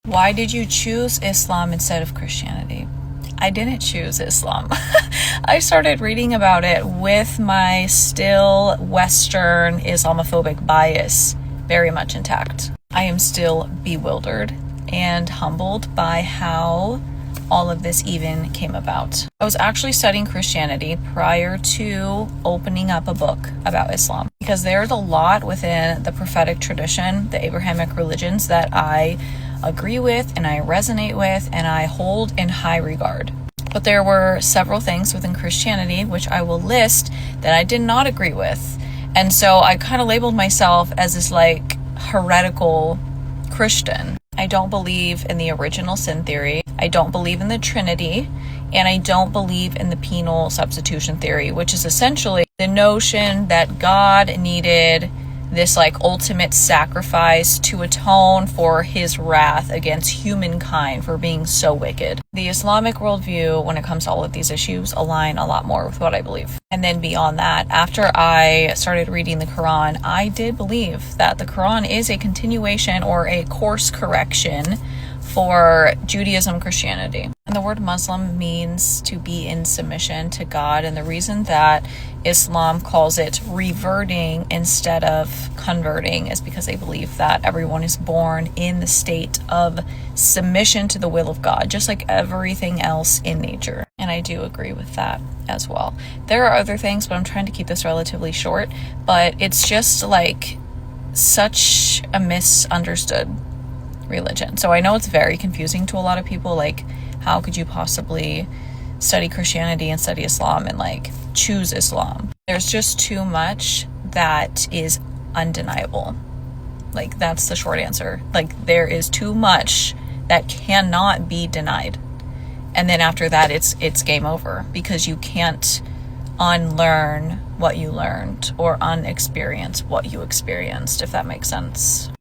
Why did you choose Islam instead of Christianity? I didn't choose Islam. I started reading about it with my still Western Islamophobic bias very much intact. I am still bewildered and humbled by how all of this even came about. I was actually studying Christianity prior to opening up a book about Islam, because there's a lot within the prophetic tradition, the Abrahamic religions, that I agree with and I resonate with and I hold in high regard. But there were several things within Christianity which I will list that I did not agree with. And so I kind of labeled myself as this like heretical Christian. I don't believe in the original sin theory. I don't believe in the Trinity. And I don't believe in the penal substitution theory, which is essentially the notion that God needed this like ultimate sacrifice to atone for his wrath against humankind for being so wicked. The Islamic worldview, when it comes to all of these issues, align a lot more with what I believe. And then beyond that, after I started reading the Quran, I did believe that the Quran is a continuation or a course correction for Judaism, Christianity. And the word Muslim means to be in submission to God. And the reason that Islam calls it reverting instead of converting is because they believe that everyone is born in the state of submission to the will of God, just like everything else in nature. And I do agree with that as well. There are other things, but I'm trying to keep this relatively short. But it's just like such a misunderstood religion. So I know it's very confusing to a lot of people. Like, how could you possibly study Christianity and study Islam and like choose Islam? There's just too much that is undeniable. Like, that's the short answer. Like, there is too much that cannot be denied. And then after that, it's game over, because you can't unlearn what you learned or unexperience what you experienced, if that makes sense.